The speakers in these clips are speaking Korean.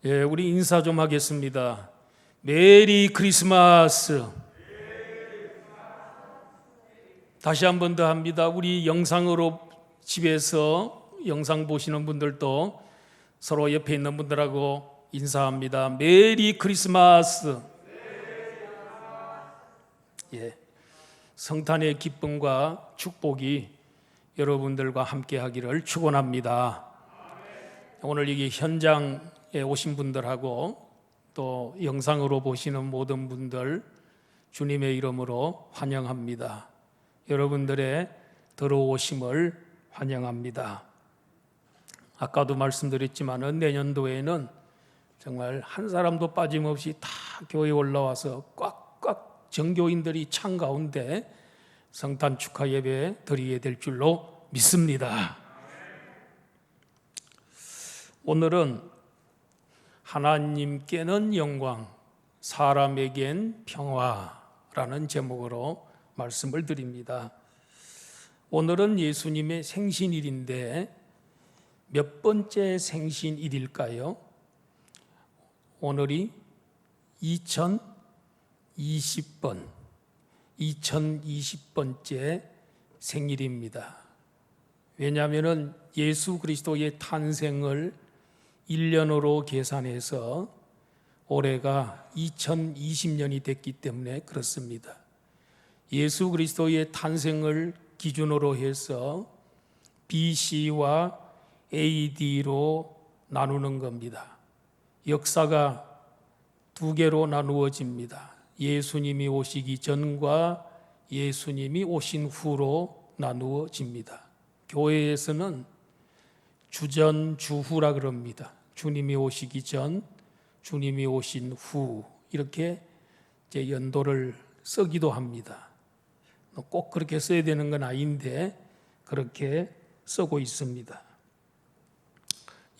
예, 우리 인사 좀 하겠습니다. 메리 크리스마스. 다시 한 번 더 합니다. 우리 영상으로 집에서 영상 보시는 분들도 서로 옆에 있는 분들하고 인사합니다. 메리 크리스마스. 예, 성탄의 기쁨과 축복이 여러분들과 함께 하기를 축원합니다. 오늘 여기 현장에 오신 분들하고 또 영상으로 보시는 모든 분들 주님의 이름으로 환영합니다. 여러분들의 들어오심을 환영합니다. 아까도 말씀드렸지만 내년도에는 정말 한 사람도 빠짐없이 다 교회에 올라와서 꽉꽉 정교인들이 찬 가운데 성탄 축하 예배 드리게 될 줄로 믿습니다. 오늘은 하나님께는 영광, 사람에겐 평화라는 제목으로 말씀을 드립니다. 오늘은 예수님의 생신일인데 몇 번째 생신일일까요? 오늘이 2020번째 생일입니다. 왜냐하면 예수 그리스도의 탄생을 1년으로 계산해서 올해가 2020년이 됐기 때문에 그렇습니다. 예수 그리스도의 탄생을 기준으로 해서 BC와 AD로 나누는 겁니다. 역사가 두 개로 나누어집니다. 예수님이 오시기 전과 예수님이 오신 후로 나누어집니다. 교회에서는 주전, 주후라 그럽니다. 주님이 오시기 전, 주님이 오신 후 이렇게 이제 연도를 쓰기도 합니다. 꼭 그렇게 써야 되는 건 아닌데 그렇게 쓰고 있습니다.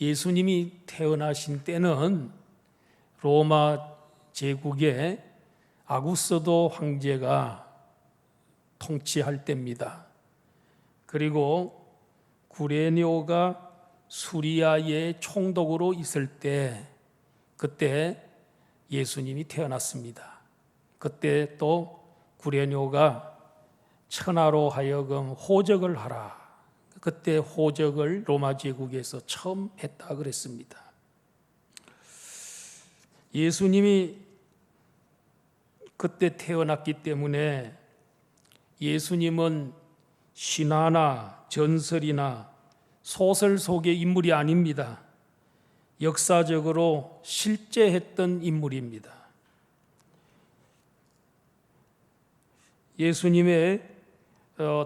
예수님이 태어나신 때는 로마 제국의 아구스도 황제가 통치할 때입니다. 그리고 구레뇨가 수리아의 총독으로 있을 때 그때 예수님이 태어났습니다. 그때 또 구레뇨가 천하로 하여금 호적을 하라. 그때 호적을 로마 제국에서 처음 했다 그랬습니다. 예수님이 그때 태어났기 때문에 예수님은 신화나 전설이나 소설 속의 인물이 아닙니다. 역사적으로 실제 했던 인물입니다. 예수님의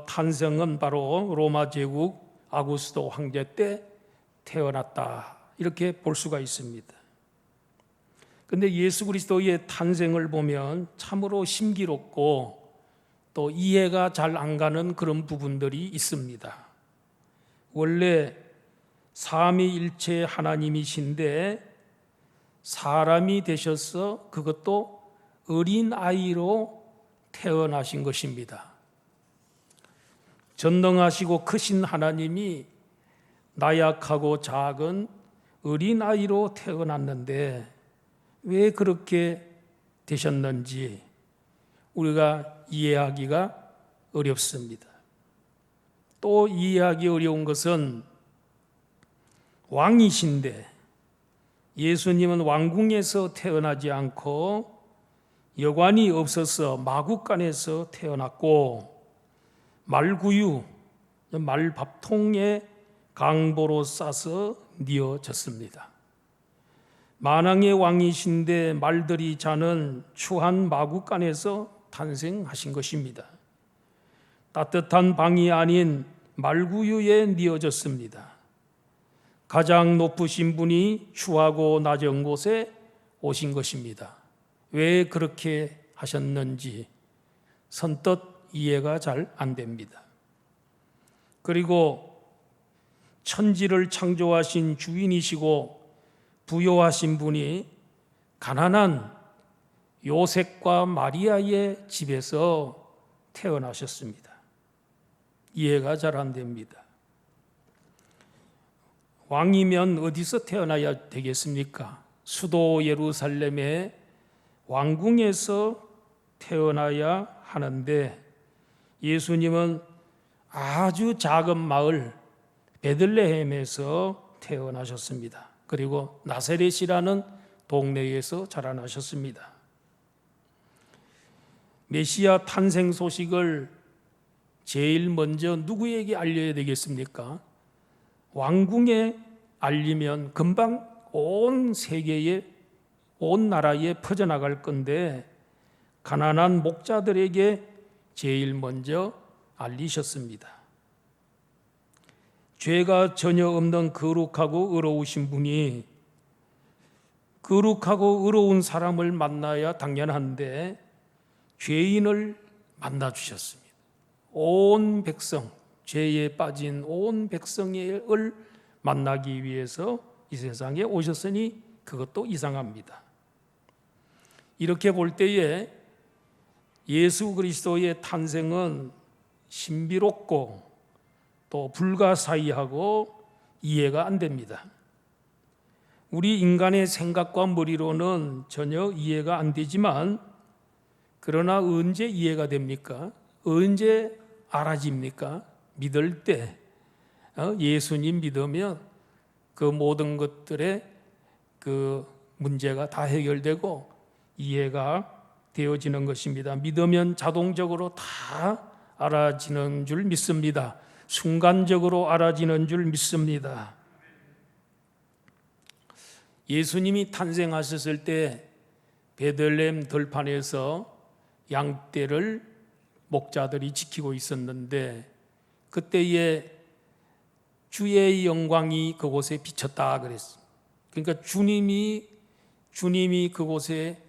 탄생은 바로 로마 제국 아구스도 황제 때 태어났다 이렇게 볼 수가 있습니다. 그런데 예수 그리스도의 탄생을 보면 참으로 신기롭고 또 이해가 잘 안 가는 그런 부분들이 있습니다. 원래 삼위일체 하나님이신데 사람이 되셔서 그것도 어린아이로 태어나신 것입니다. 전능하시고 크신 하나님이 나약하고 작은 어린아이로 태어났는데 왜 그렇게 되셨는지 우리가 이해하기가 어렵습니다. 또 이해하기 어려운 것은 왕이신데 예수님은 왕궁에서 태어나지 않고 여관이 없어서 마구간에서 태어났고 말구유, 말밥통에 강보로 싸서 뉘어졌습니다. 만왕의 왕이신데 말들이 자는 추한 마구간에서 탄생하신 것입니다. 따뜻한 방이 아닌 말구유에 뉘어졌습니다. 가장 높으신 분이 추하고 낮은 곳에 오신 것입니다. 왜 그렇게 하셨는지 선뜻 이해가 잘 안 됩니다. 그리고 천지를 창조하신 주인이시고 부요하신 분이 가난한 요셉과 마리아의 집에서 태어나셨습니다. 이해가 잘 안 됩니다. 왕이면 어디서 태어나야 되겠습니까? 수도 예루살렘의 왕궁에서 태어나야 하는데 예수님은 아주 작은 마을 베들레헴에서 태어나셨습니다. 그리고 나사렛이라는 동네에서 자라나셨습니다. 메시아 탄생 소식을 제일 먼저 누구에게 알려야 되겠습니까? 왕궁에 알리면 금방 온 세계에, 온 나라에 퍼져나갈 건데 가난한 목자들에게 제일 먼저 알리셨습니다. 죄가 전혀 없는 거룩하고 의로우신 분이 거룩하고 의로운 사람을 만나야 당연한데 죄인을 만나 주셨습니다. 온 백성, 죄에 빠진 온 백성을 만나기 위해서 이 세상에 오셨으니 그것도 이상합니다. 이렇게 볼 때에 예수 그리스도의 탄생은 신비롭고 또 불가사의하고 이해가 안 됩니다. 우리 인간의 생각과 머리로는 전혀 이해가 안 되지만 그러나 언제 이해가 됩니까? 언제 알아집니까? 믿을 때 예수님 믿으면 그 모든 것들의 그 문제가 다 해결되고 이해가 되어지는 것입니다. 믿으면 자동적으로 다 알아지는 줄 믿습니다. 순간적으로 알아지는 줄 믿습니다. 예수님이 탄생하셨을 때 베들레헴 들판에서 양떼를 목자들이 지키고 있었는데 그때에 주의 영광이 그곳에 비쳤다 그랬어요. 그러니까 주님이 그곳에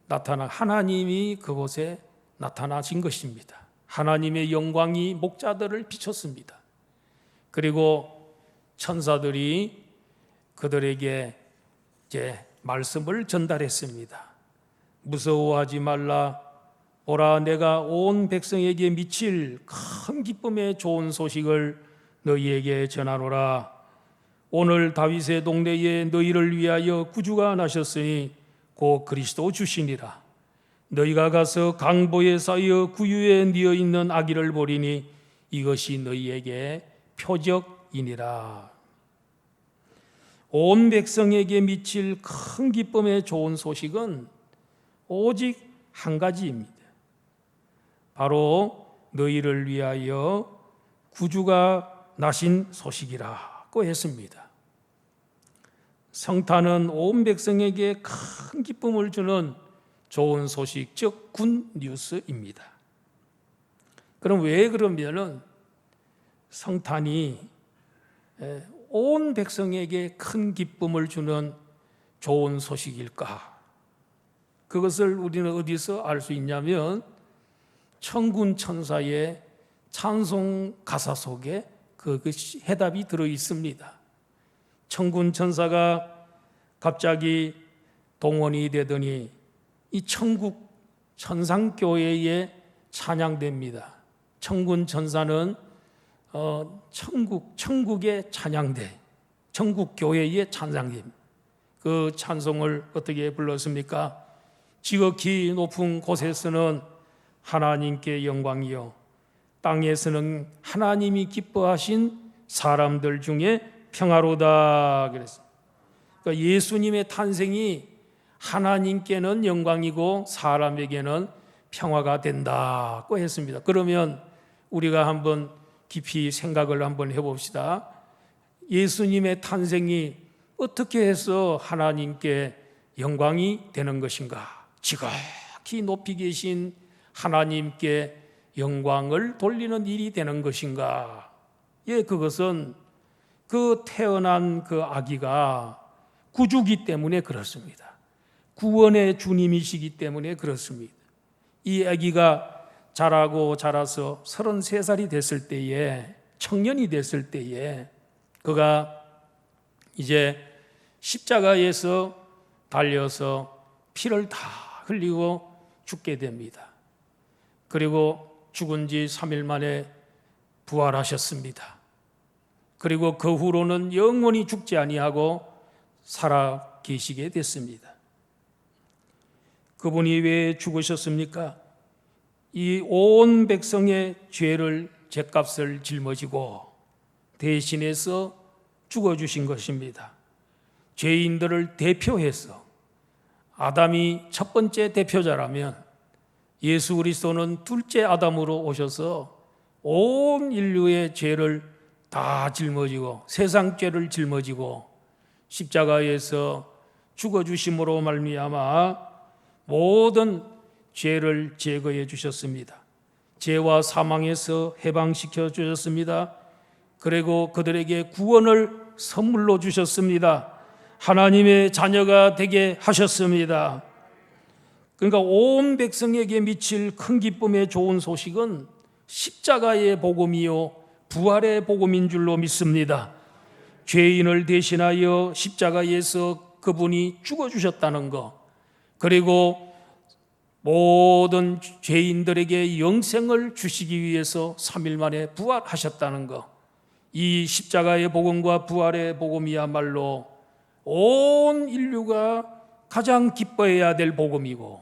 하나님이 그곳에 나타나신 것입니다. 하나님의 영광이 목자들을 비췄습니다. 그리고 천사들이 그들에게 이제 말씀을 전달했습니다. 무서워하지 말라. 보라, 내가 온 백성에게 미칠 큰 기쁨의 좋은 소식을 너희에게 전하노라. 오늘 다윗의 동네에 너희를 위하여 구주가 나셨으니 곧 그리스도 주시니라. 너희가 가서 강보에 쌓여 구유에 뉘어 있는 아기를 보리니 이것이 너희에게 표적이니라. 온 백성에게 미칠 큰 기쁨의 좋은 소식은 오직 한 가지입니다. 바로 너희를 위하여 구주가 나신 소식이라고 했습니다. 성탄은 온 백성에게 큰 기쁨을 주는 좋은 소식, 즉 굿뉴스입니다. 그럼 왜 그러면은 성탄이 온 백성에게 큰 기쁨을 주는 좋은 소식일까? 그것을 우리는 어디서 알 수 있냐면 천군 천사의 찬송 가사 속에 그 해답이 들어 있습니다. 천군 천사가 갑자기 동원이 되더니 이 천국 천상교회에 찬양됩니다. 천군 천사는 천국의 찬양대, 천국교회의 찬양입니다. 그 찬송을 어떻게 불렀습니까? 지극히 높은 곳에서는 하나님께 영광이요, 땅에서는 하나님이 기뻐하신 사람들 중에 평화로다 그랬어요. 그러니까 예수님의 탄생이 하나님께는 영광이고 사람에게는 평화가 된다고 했습니다. 그러면 우리가 한번 깊이 생각을 한번 해봅시다. 예수님의 탄생이 어떻게 해서 하나님께 영광이 되는 것인가? 지극히 높이 계신 하나님께 영광을 돌리는 일이 되는 것인가? 예, 그것은 그 태어난 그 아기가 구주기 때문에 그렇습니다. 구원의 주님이시기 때문에 그렇습니다. 이 아기가 자라고 자라서 33살이 됐을 때에, 청년이 됐을 때에 그가 이제 십자가에서 달려서 피를 다 흘리고 죽게 됩니다. 그리고 죽은 지 3일 만에 부활하셨습니다. 그리고 그 후로는 영원히 죽지 아니하고 살아 계시게 됐습니다. 그분이 왜 죽으셨습니까? 이 온 백성의 죄를 죗값을 짊어지고 대신해서 죽어주신 것입니다. 죄인들을 대표해서 아담이 첫 번째 대표자라면 예수 그리스도는 둘째 아담으로 오셔서 온 인류의 죄를 다 짊어지고 세상 죄를 짊어지고 십자가에서 죽어주심으로 말미암아 모든 죄를 제거해 주셨습니다. 죄와 사망에서 해방시켜 주셨습니다. 그리고 그들에게 구원을 선물로 주셨습니다. 하나님의 자녀가 되게 하셨습니다. 그러니까 온 백성에게 미칠 큰 기쁨의 좋은 소식은 십자가의 복음이요 부활의 복음인 줄로 믿습니다. 죄인을 대신하여 십자가에서 그분이 죽어주셨다는 것, 그리고 모든 죄인들에게 영생을 주시기 위해서 3일 만에 부활하셨다는 것, 이 십자가의 복음과 부활의 복음이야말로 온 인류가 가장 기뻐해야 될 복음이고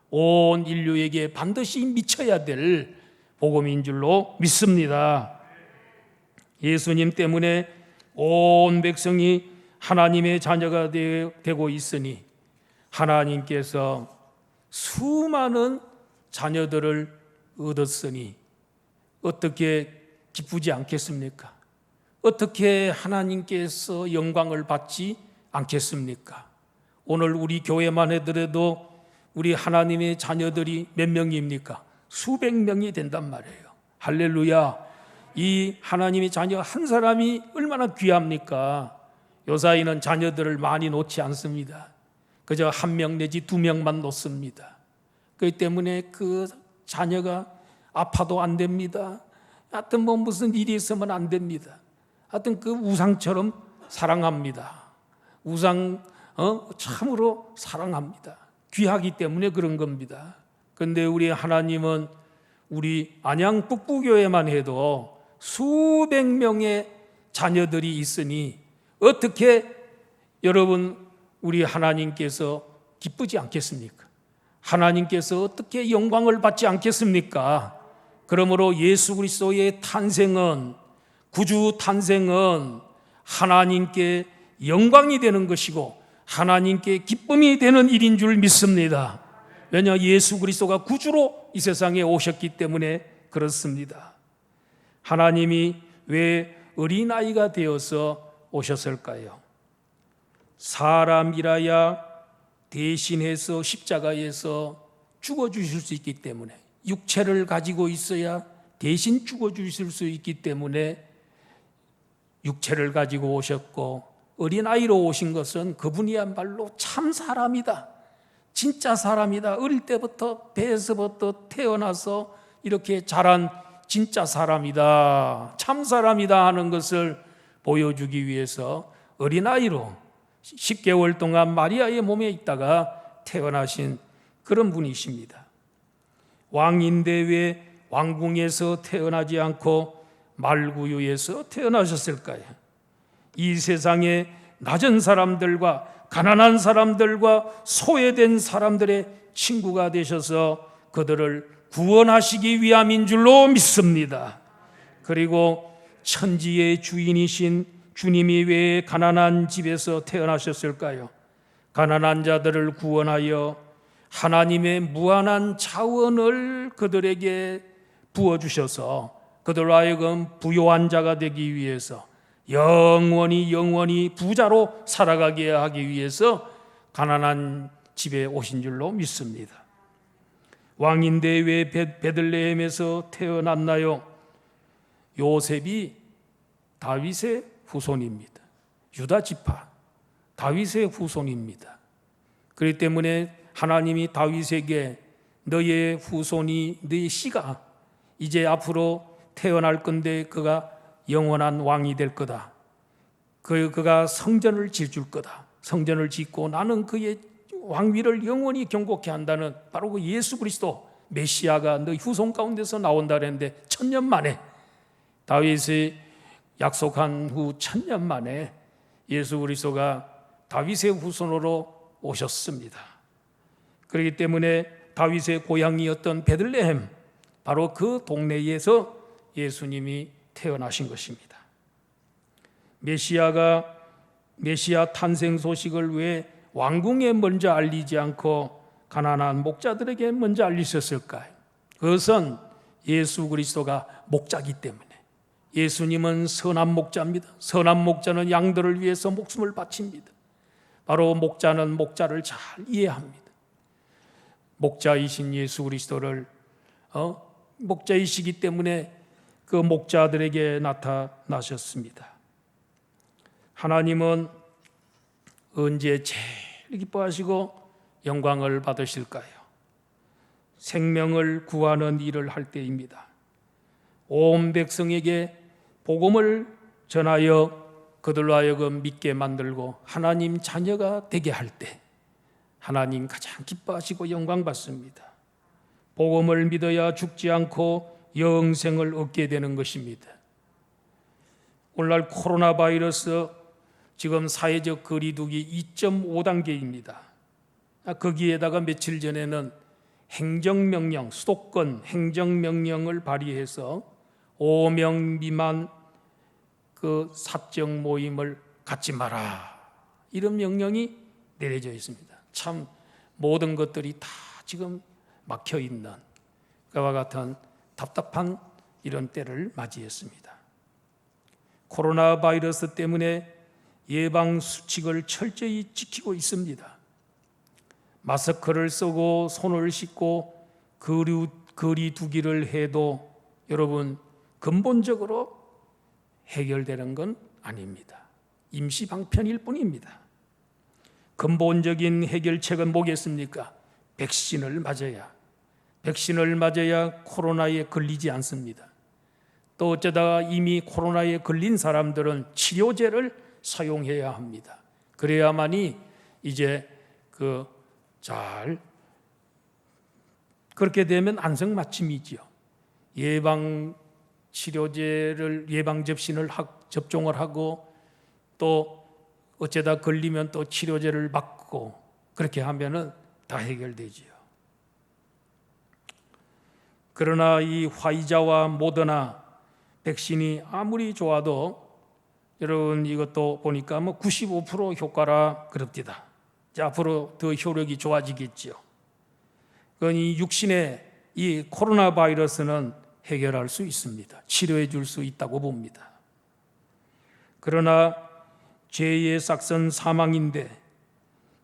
온 인류에게 반드시 미쳐야 될 복음인 줄로 믿습니다. 예수님 때문에 온 백성이 하나님의 자녀가 되고 있으니 하나님께서 수많은 자녀들을 얻었으니 어떻게 기쁘지 않겠습니까? 어떻게 하나님께서 영광을 받지 않겠습니까? 오늘 우리 교회만 해더라도 우리 하나님의 자녀들이 몇 명입니까? 수백 명이 된단 말이에요. 할렐루야. 이 하나님의 자녀 한 사람이 얼마나 귀합니까? 요사이는 자녀들을 많이 놓지 않습니다. 그저 1명 내지 2명만 놓습니다. 그렇기 때문에 그 자녀가 아파도 안 됩니다. 하여튼 뭐 무슨 일이 있으면 안 됩니다. 하여튼 그 우상처럼 사랑합니다. 우상 참으로 사랑합니다. 귀하기 때문에 그런 겁니다. 그런데 우리 하나님은 우리 안양 북부교회만 해도 수백 명의 자녀들이 있으니 어떻게 여러분 우리 하나님께서 기쁘지 않겠습니까? 하나님께서 어떻게 영광을 받지 않겠습니까? 그러므로 예수 그리스도의 탄생은, 구주 탄생은 하나님께 영광이 되는 것이고 하나님께 기쁨이 되는 일인 줄 믿습니다. 왜냐 예수 그리스도가 구주로 이 세상에 오셨기 때문에 그렇습니다. 하나님이 왜 어린아이가 되어서 오셨을까요? 사람이라야 대신해서 십자가에서 죽어주실 수 있기 때문에, 육체를 가지고 있어야 대신 죽어주실 수 있기 때문에 육체를 가지고 오셨고, 어린아이로 오신 것은 그분이야말로 참 사람이다, 진짜 사람이다, 어릴 때부터 배에서부터 태어나서 이렇게 자란 진짜 사람이다, 참 사람이다 하는 것을 보여주기 위해서 어린아이로 10개월 동안 마리아의 몸에 있다가 태어나신 그런 분이십니다. 왕인데 왜 왕궁에서 태어나지 않고 말구유에서 태어나셨을까요? 이 세상에 낮은 사람들과 가난한 사람들과 소외된 사람들의 친구가 되셔서 그들을 구원하시기 위함인 줄로 믿습니다. 그리고 천지의 주인이신 주님이 왜 가난한 집에서 태어나셨을까요? 가난한 자들을 구원하여 하나님의 무한한 자원을 그들에게 부어주셔서 그들로 하여금 부요한 자가 되기 위해서 영원히 부자로 살아가게 하기 위해서 가난한 집에 오신 줄로 믿습니다. 왕인데 왜 베들레헴에서 태어났나요? 요셉이 다윗의 후손입니다. 유다 지파 다윗의 후손입니다. 그렇기 때문에 하나님이 다윗에게 너의 후손이, 너의 씨가 이제 앞으로 태어날 건데 그가 영원한 왕이 될 거다. 그가 성전을 지을 거다. 성전을 짓고 나는 그의 왕위를 영원히 경고케 한다는 바로 그 예수 그리스도 메시아가 너희 후손 가운데서 나온다 그랬는데 1000년 만에, 다윗이 약속한 후 1000년 만에 예수 그리스도가 다윗의 후손으로 오셨습니다. 그렇기 때문에 다윗의 고향이었던 베들레헴, 바로 그 동네에서 예수님이 태어나신 것입니다. 메시아 탄생 소식을 왜 왕궁에 먼저 알리지 않고 가난한 목자들에게 먼저 알리셨을까요? 그것은 예수 그리스도가 목자이기 때문에. 예수님은 선한 목자입니다. 선한 목자는 양들을 위해서 목숨을 바칩니다. 바로 목자는 목자를 잘 이해합니다. 목자이신 예수 그리스도를 목자이시기 때문에 그 목자들에게 나타나셨습니다. 하나님은 언제 제일 기뻐하시고 영광을 받으실까요? 생명을 구하는 일을 할 때입니다. 온 백성에게 복음을 전하여 그들로 하여금 믿게 만들고 하나님 자녀가 되게 할 때 하나님 가장 기뻐하시고 영광 받습니다. 복음을 믿어야 죽지 않고 영생을 얻게 되는 것입니다. 오늘날 코로나 바이러스 지금 사회적 거리두기 2.5단계입니다. 거기에다가 며칠 전에는 행정명령, 수도권 행정명령을 발의해서 5명 미만 그 사적 모임을 갖지 마라, 이런 명령이 내려져 있습니다. 참 모든 것들이 다 지금 막혀 있는 그와 같은 답답한 이런 때를 맞이했습니다. 코로나 바이러스 때문에 예방 수칙을 철저히 지키고 있습니다. 마스크를 쓰고 손을 씻고 거리 두기를 해도 여러분 근본적으로 해결되는 건 아닙니다. 임시 방편일 뿐입니다. 근본적인 해결책은 뭐겠습니까? 백신을 맞아야 코로나에 걸리지 않습니다. 또 어쩌다가 이미 코로나에 걸린 사람들은 치료제를 사용해야 합니다. 그래야만이 이제 그렇게 되면 안성맞춤이지요. 예방 접신을 접종을 하고 또 어쩌다 걸리면 또 치료제를 맞고 그렇게 하면은 다 해결되지요. 그러나 이 화이자와 모더나 백신이 아무리 좋아도 여러분 이것도 보니까 95% 효과라 그럽니다. 앞으로 더 효력이 좋아지겠지요. 그건 이 육신의 이 코로나 바이러스는 해결할 수 있습니다. 치료해 줄 수 있다고 봅니다. 그러나 죄의 싹선 사망인데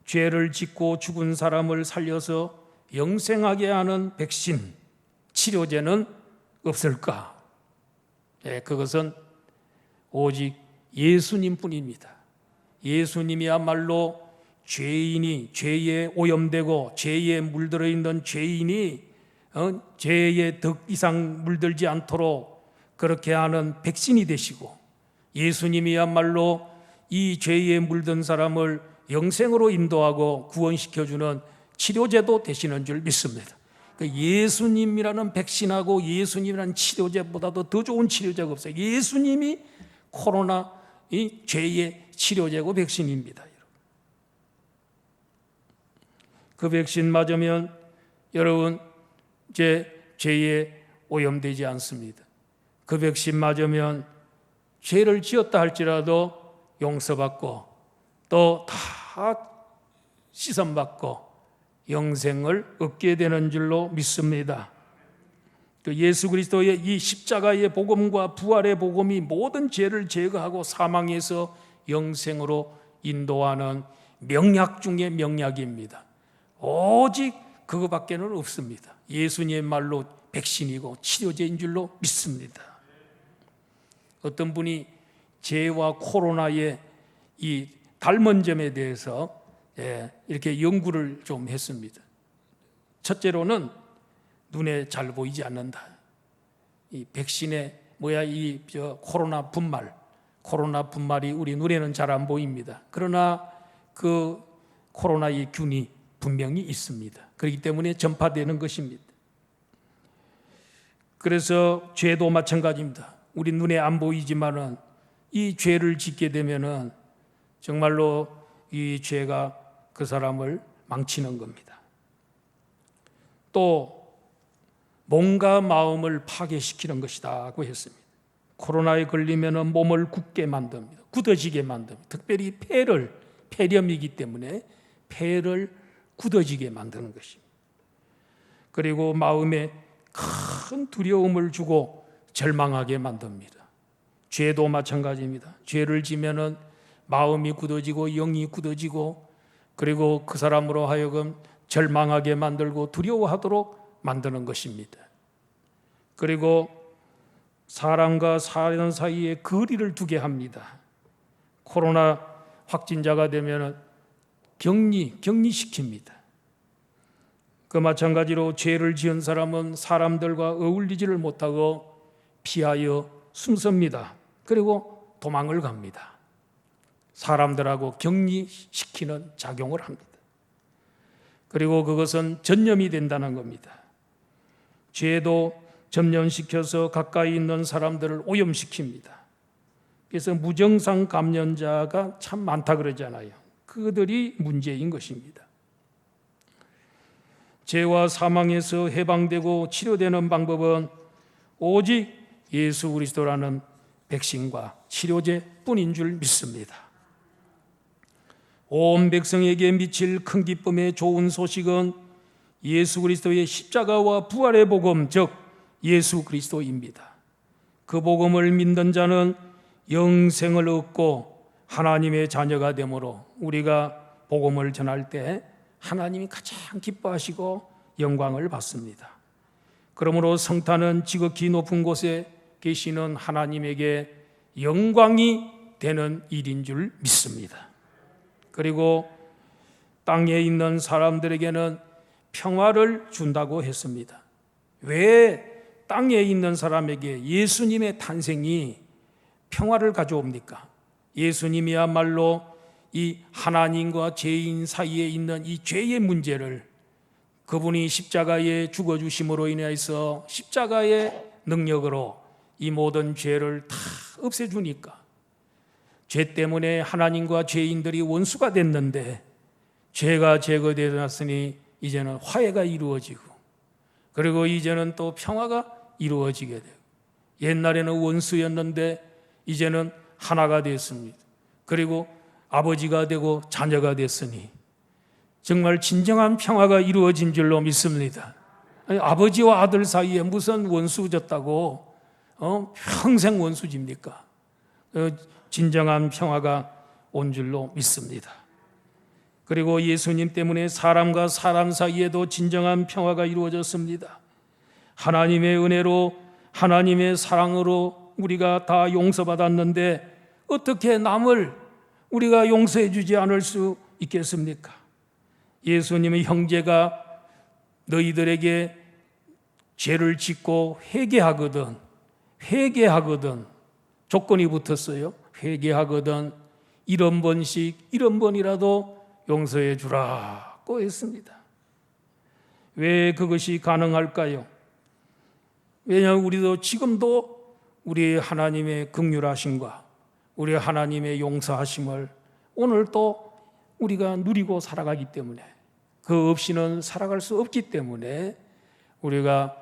죄를 짓고 죽은 사람을 살려서 영생하게 하는 백신, 치료제는 없을까? 그것은 오직 예수님뿐입니다. 예수님이야말로 죄인이 죄에 오염되고 죄에 물들어 있는 죄인이 죄에 더 이상 물들지 않도록 그렇게 하는 백신이 되시고, 예수님이야말로 이 죄에 물든 사람을 영생으로 인도하고 구원시켜주는 치료제도 되시는 줄 믿습니다. 예수님이라는 백신하고 예수님이라는 치료제보다도 더 좋은 치료제가 없어요. 예수님이 코로나 이 죄의 치료제고 백신입니다. 그 백신 맞으면 여러분 이제 죄에 오염되지 않습니다. 그 백신 맞으면 죄를 지었다 할지라도 용서받고 또 다 시선받고 영생을 얻게 되는 줄로 믿습니다. 예수 그리스도의 이 십자가의 복음과 부활의 복음이 모든 죄를 제거하고 사망에서 영생으로 인도하는 명약 중의 명약입니다. 오직 그거밖에는 없습니다. 예수님의 말로 백신이고 치료제인 줄로 믿습니다. 어떤 분이 죄와 코로나의 이 닮은 점에 대해서 이렇게 연구를 좀 했습니다. 첫째로는 눈에 잘 보이지 않는다. 이 백신의 코로나 분말이 우리 눈에는 잘 안 보입니다. 그러나 그 코로나의 균이 분명히 있습니다. 그렇기 때문에 전파되는 것입니다. 그래서 죄도 마찬가지입니다. 우리 눈에 안 보이지만은 이 죄를 짓게 되면은 정말로 이 죄가 그 사람을 망치는 겁니다. 또 몸과 마음을 파괴시키는 것이라고 했습니다. 코로나에 걸리면 몸을 굳게 만듭니다. 굳어지게 만듭니다. 특별히 폐렴이기 때문에 폐를 굳어지게 만드는 것입니다. 그리고 마음에 큰 두려움을 주고 절망하게 만듭니다. 죄도 마찬가지입니다. 죄를 지면은 마음이 굳어지고 영이 굳어지고 그리고 그 사람으로 하여금 절망하게 만들고 두려워하도록 만드는 것입니다. 그리고 사람과 사람 사이에 거리를 두게 합니다. 코로나 확진자가 되면 격리시킵니다. 그 마찬가지로 죄를 지은 사람은 사람들과 어울리지를 못하고 피하여 숨습니다. 그리고 도망을 갑니다. 사람들하고 격리시키는 작용을 합니다. 그리고 그것은 전염이 된다는 겁니다. 죄도 전염시켜서 가까이 있는 사람들을 오염시킵니다. 그래서 무증상 감염자가 참 많다 그러잖아요. 그들이 문제인 것입니다. 죄와 사망에서 해방되고 치료되는 방법은 오직 예수 그리스도라는 백신과 치료제뿐인 줄 믿습니다. 온 백성에게 미칠 큰 기쁨의 좋은 소식은 예수 그리스도의 십자가와 부활의 복음, 즉 예수 그리스도입니다. 그 복음을 믿는 자는 영생을 얻고 하나님의 자녀가 되므로 우리가 복음을 전할 때 하나님이 가장 기뻐하시고 영광을 받습니다. 그러므로 성탄은 지극히 높은 곳에 계시는 하나님에게 영광이 되는 일인 줄 믿습니다. 그리고 땅에 있는 사람들에게는 평화를 준다고 했습니다. 왜 땅에 있는 사람에게 예수님의 탄생이 평화를 가져옵니까? 예수님이야말로 이 하나님과 죄인 사이에 있는 이 죄의 문제를 그분이 십자가에 죽어주심으로 인해서 십자가의 능력으로 이 모든 죄를 다 없애주니까 죄 때문에 하나님과 죄인들이 원수가 됐는데 죄가 제거되었으니 이제는 화해가 이루어지고 그리고 이제는 또 평화가 이루어지게 되고 옛날에는 원수였는데 이제는 하나가 됐습니다. 그리고 아버지가 되고 자녀가 됐으니 정말 진정한 평화가 이루어진 줄로 믿습니다. 아니, 아버지와 아들 사이에 무슨 원수졌다고 평생 원수집니까? 진정한 평화가 온 줄로 믿습니다. 그리고 예수님 때문에 사람과 사람 사이에도 진정한 평화가 이루어졌습니다. 하나님의 은혜로 하나님의 사랑으로 우리가 다 용서받았는데 어떻게 남을 우리가 용서해 주지 않을 수 있겠습니까? 예수님의 형제가 너희들에게 죄를 짓고 회개하거든 조건이 붙었어요. 회개하거든 70번이라도 용서해 주라고 했습니다. 왜 그것이 가능할까요? 왜냐하면 우리도 지금도 우리 하나님의 긍휼하심과 우리 하나님의 용서하심을 오늘 또 우리가 누리고 살아가기 때문에 그 없이는 살아갈 수 없기 때문에 우리가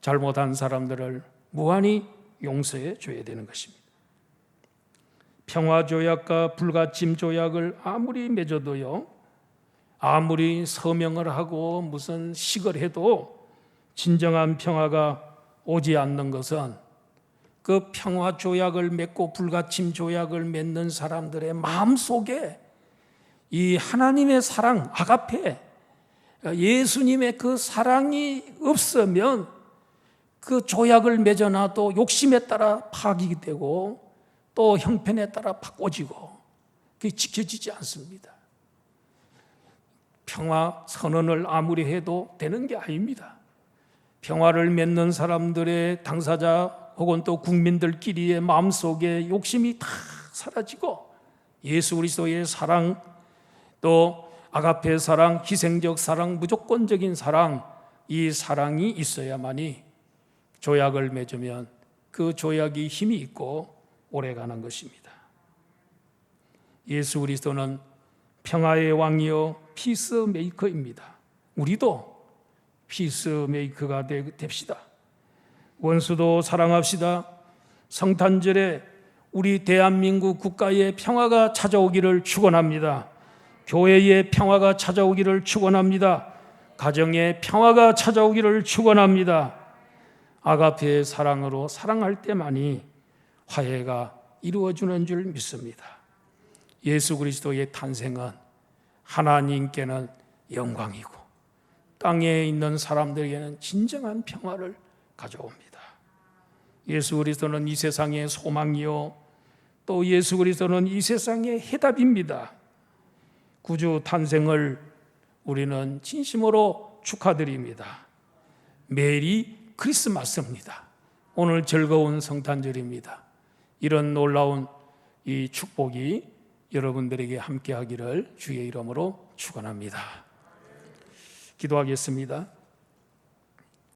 잘못한 사람들을 무한히 용서해 줘야 되는 것입니다. 평화조약과 불가침조약을 아무리 맺어도요, 아무리 서명을 하고 무슨 식을 해도 진정한 평화가 오지 않는 것은 그 평화조약을 맺고 불가침조약을 맺는 사람들의 마음속에 이 하나님의 사랑, 아가페, 예수님의 그 사랑이 없으면 그 조약을 맺어놔도 욕심에 따라 파악이 되고 또 형편에 따라 바꿔지고 그게 지켜지지 않습니다. 평화 선언을 아무리 해도 되는 게 아닙니다. 평화를 맺는 사람들의 당사자 혹은 또 국민들끼리의 마음속에 욕심이 다 사라지고 예수 그리스도의 사랑 또 아가페 사랑, 희생적 사랑, 무조건적인 사랑 이 사랑이 있어야만이 조약을 맺으면 그 조약이 힘이 있고 오래가는 것입니다. 예수 그리스도는 평화의 왕이요 피스메이커입니다. 우리도 피스메이커가 됩시다. 원수도 사랑합시다. 성탄절에 우리 대한민국 국가의 평화가 찾아오기를 축원합니다. 교회의 평화가 찾아오기를 축원합니다. 가정의 평화가 찾아오기를 축원합니다. 아가페의 사랑으로 사랑할 때만이 화해가 이루어지는 줄 믿습니다. 예수 그리스도의 탄생은 하나님께는 영광이고 땅에 있는 사람들에게는 진정한 평화를 가져옵니다. 예수 그리스도는 이 세상의 소망이요 또 예수 그리스도는 이 세상의 해답입니다. 구주 탄생을 우리는 진심으로 축하드립니다. 메리 크리스마스입니다. 오늘 즐거운 성탄절입니다. 이런 놀라운 이 축복이 여러분들에게 함께하기를 주의 이름으로 축원합니다. 기도하겠습니다.